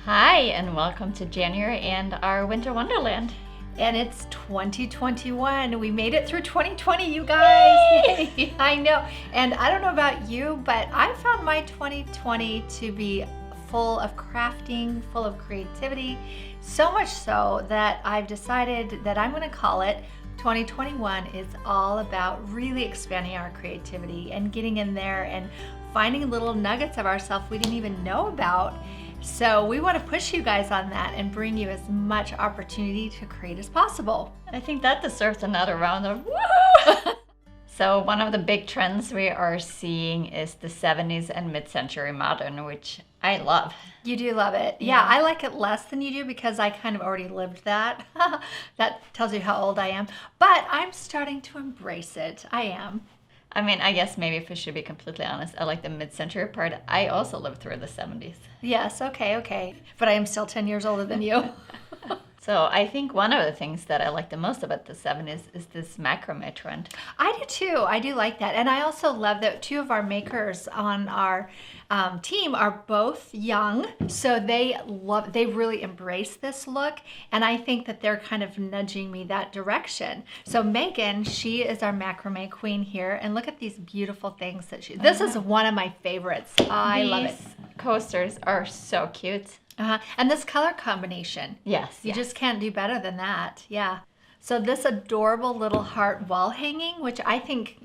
Hi, and welcome to January and our Winter Wonderland. And it's 2021. We made it through 2020, you guys. Yay. I know. And I don't know about you, but I found my 2020 to be full of crafting, full of creativity, so much so that I've decided that I'm going to call it 2021 is all about really expanding our creativity and getting in there and finding little nuggets of ourselves we didn't even know about. So we want to push you guys on that and bring you as much opportunity to create as possible. I think that deserves another round of woo! So one of the big trends we are seeing is the 70s and mid-century modern, which I love. You do love it. Yeah, I like it less than you do because I kind of already lived that. That tells you how old I am. But I'm starting to embrace it. I am. I mean, I guess maybe if I should be completely honest, I like the mid-century part. I also lived through the 70s. Yes, okay. But I am still 10 years older than you. So I think one of the things that I like the most about the 70s is this macrame trend. I do too. I do like that. And I also love that two of our makers on our team are both young. So they really embrace this look. And I think that they're kind of nudging me that direction. So Megan, she is our macrame queen here. And look at these beautiful things that this is one of my favorites. I love it. These coasters are so cute. And this color combination. Yes. You just can't do better than that. Yeah. So this adorable little heart wall hanging, which I think,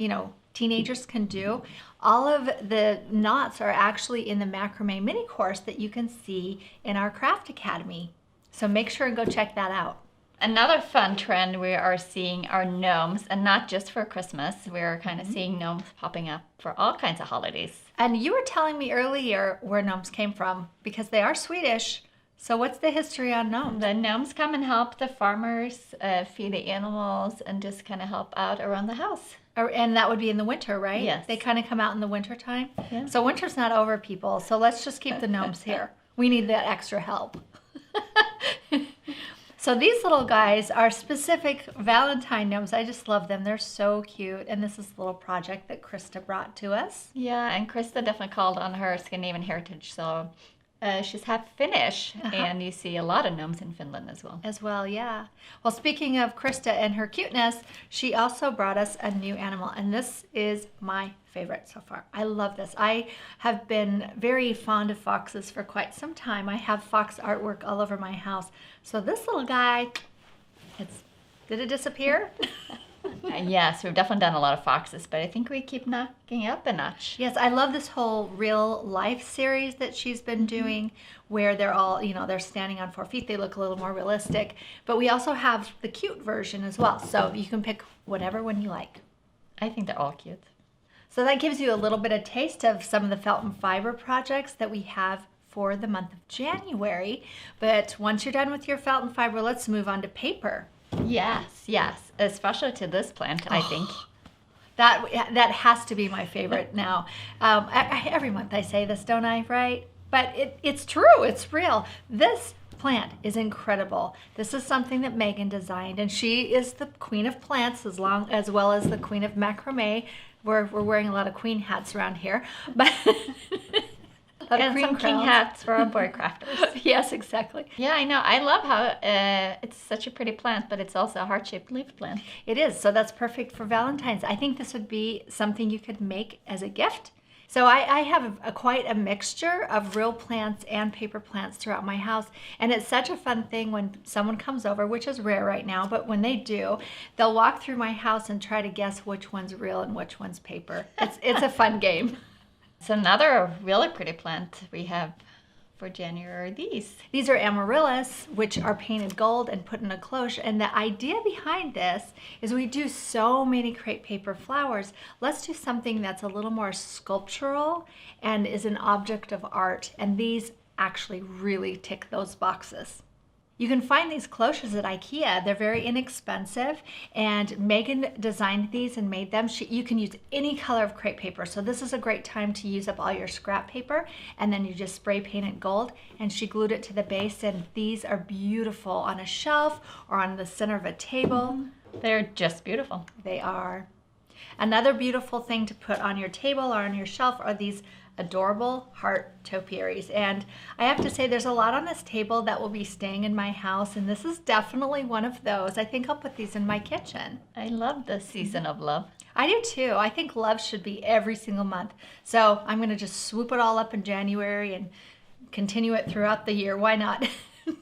teenagers can do. All of the knots are actually in the macrame mini course that you can see in our Craft Academy. So make sure and go check that out. Another fun trend we are seeing are gnomes, and not just for Christmas. We're kind of seeing gnomes popping up for all kinds of holidays. And you were telling me earlier where gnomes came from, because they are Swedish. So what's the history on gnomes? The gnomes come and help the farmers feed the animals and just kind of help out around the house. And that would be in the winter, right? Yes. They kind of come out in the winter time. Yeah. So winter's not over, people. So let's just keep the gnomes here. We need that extra help. So these little guys are specific Valentine gnomes. I just love them. They're so cute. And this is a little project that Krista brought to us. Yeah, and Krista definitely called on her Scandinavian heritage. So she's half Finnish, and you see a lot of gnomes in Finland as well. As well, yeah. Well, speaking of Krista and her cuteness, she also brought us a new animal. And this is my favorite so far. I love this. I have been very fond of foxes for quite some time. I have fox artwork all over my house. So this little guy, did it disappear? Yes, we've definitely done a lot of foxes, but I think we keep knocking up a notch. Yes, I love this whole real life series that she's been doing where they're all, they're standing on 4 feet. They look a little more realistic. But we also have the cute version as well. So you can pick whatever one you like. I think they're all cute. So that gives you a little bit of taste of some of the felt and fiber projects that we have for the month of January. But once you're done with your felt and fiber, let's move on to paper. Yes, especially to this plant, I think. That has to be my favorite now. Every month I say this, don't I, right? But it's true, it's real. This plant is incredible. This is something that Megan designed, and she is the queen of plants as well as the queen of macrame. We're wearing a lot of queen hats around here, but and some king hats for our boy crafters. Yes, exactly. Yeah, I know. I love how it's such a pretty plant, but it's also a heart-shaped leaf plant. It is, so that's perfect for Valentine's. I think this would be something you could make as a gift. So I have quite a mixture of real plants and paper plants throughout my house. And it's such a fun thing when someone comes over, which is rare right now, but when they do, they'll walk through my house and try to guess which one's real and which one's paper. It's a fun game. So another really pretty plant we have for January are these. These are amaryllis, which are painted gold and put in a cloche. And the idea behind this is we do so many crepe paper flowers. Let's do something that's a little more sculptural and is an object of art. And these actually really tick those boxes. You can find these cloches at IKEA. They're very inexpensive, and Megan designed these and made them. You can use any color of crepe paper, so this is a great time to use up all your scrap paper, and then you just spray paint it gold, and she glued it to the base, and these are beautiful on a shelf or on the center of a table. They're just beautiful. They are. Another beautiful thing to put on your table or on your shelf are these adorable heart topiaries. And I have to say there's a lot on this table that will be staying in my house, and this is definitely one of those. I think I'll put these in my kitchen. I love the season of love. I do too. I think love should be every single month. So I'm going to just swoop it all up in January and continue it throughout the year. Why not?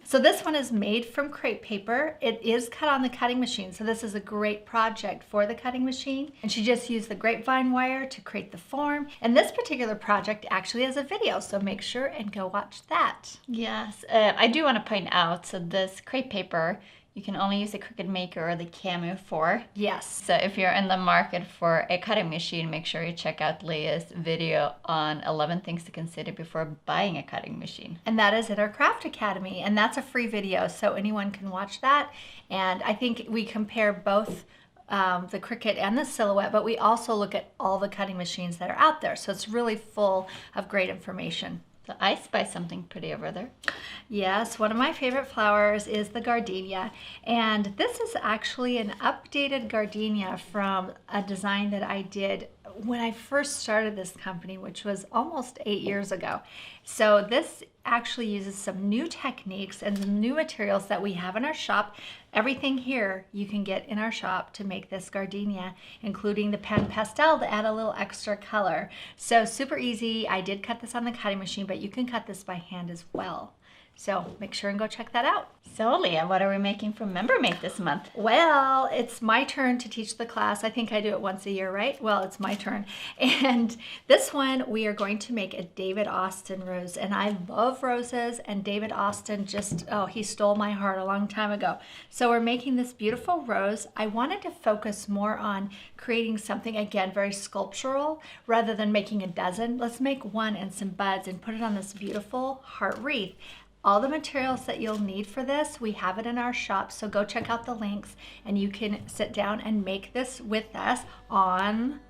So this one is made from crepe paper. It is cut on the cutting machine, so this is a great project for the cutting machine. And she just used the grapevine wire to create the form. And this particular project actually has a video, so make sure and go watch that. Yes, I do want to point out, so this crepe paper, you can only use the Cricut Maker or the Camu for. Yes. So if you're in the market for a cutting machine, make sure you check out Leah's video on 11 things to consider before buying a cutting machine. And that is at our Craft Academy, and that's a free video, so anyone can watch that. And I think we compare both the Cricut and the Silhouette, but we also look at all the cutting machines that are out there. So it's really full of great information. So I spy something pretty over there. Yes, one of my favorite flowers is the gardenia, and this is actually an updated gardenia from a design that I did when I first started this company, which was almost 8 years ago. So this actually uses some new techniques and some new materials that we have in our shop. Everything here you can get in our shop to make this gardenia, including the pen pastel to add a little extra color. So super easy. I did cut this on the cutting machine, but you can cut this by hand as well. So make sure and go check that out. So Leah, what are we making from MemberMate this month? Well, it's my turn to teach the class. I think I do it once a year, right? Well, it's my turn. And this one, we are going to make a David Austin rose. And I love roses, and David Austin just, oh, he stole my heart a long time ago. So we're making this beautiful rose. I wanted to focus more on creating something, again, very sculptural, rather than making a dozen. Let's make one and some buds and put it on this beautiful heart wreath. All the materials that you'll need for this, we have it in our shop, so go check out the links and you can sit down and make this with us on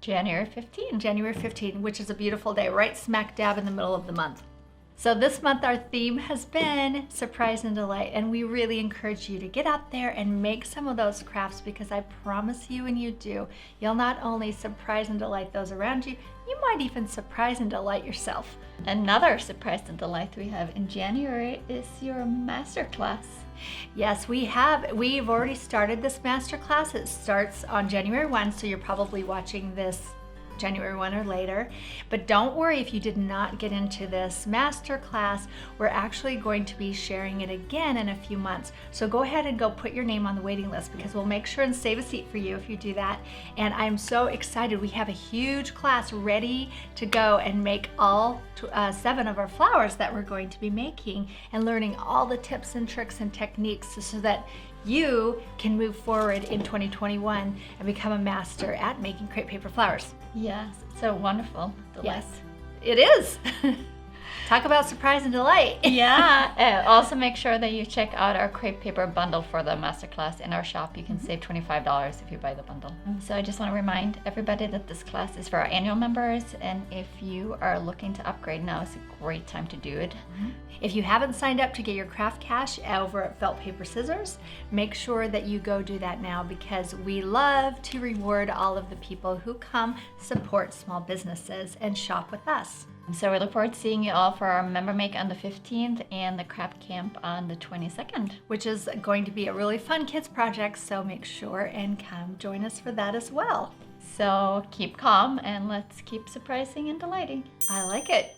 January 15th. January 15th, which is a beautiful day, right smack dab in the middle of the month. So this month our theme has been surprise and delight, and we really encourage you to get out there and make some of those crafts, because I promise you when you do, you'll not only surprise and delight those around you, you might even surprise and delight yourself. Another surprise and delight we have in January is your masterclass. Yes, we've already started this masterclass. It starts on January 1, so you're probably watching this January 1 or later. But don't worry if you did not get into this master class. We're actually going to be sharing it again in a few months. So go ahead and go put your name on the waiting list, because we'll make sure and save a seat for you if you do that. And I'm so excited. We have a huge class ready to go and make all 7 of our flowers that we're going to be making, and learning all the tips and tricks and techniques so that you can move forward in 2021 and become a master at making crepe paper flowers. Yes, so wonderful. Yes, it is. Talk about surprise and delight. Yeah. Also make sure that you check out our crepe paper bundle for the masterclass in our shop. You can save $25 if you buy the bundle. So I just want to remind everybody that this class is for our annual members, and if you are looking to upgrade, now is a great time to do it. If you haven't signed up to get your craft cash over at Felt Paper Scissors, make sure that you go do that now, because we love to reward all of the people who come support small businesses and shop with us. So we look forward to seeing you all for our Member Make on the 15th and the craft camp on the 22nd. Which is going to be a really fun kids project, so make sure and come join us for that as well. So keep calm and let's keep surprising and delighting. I like it.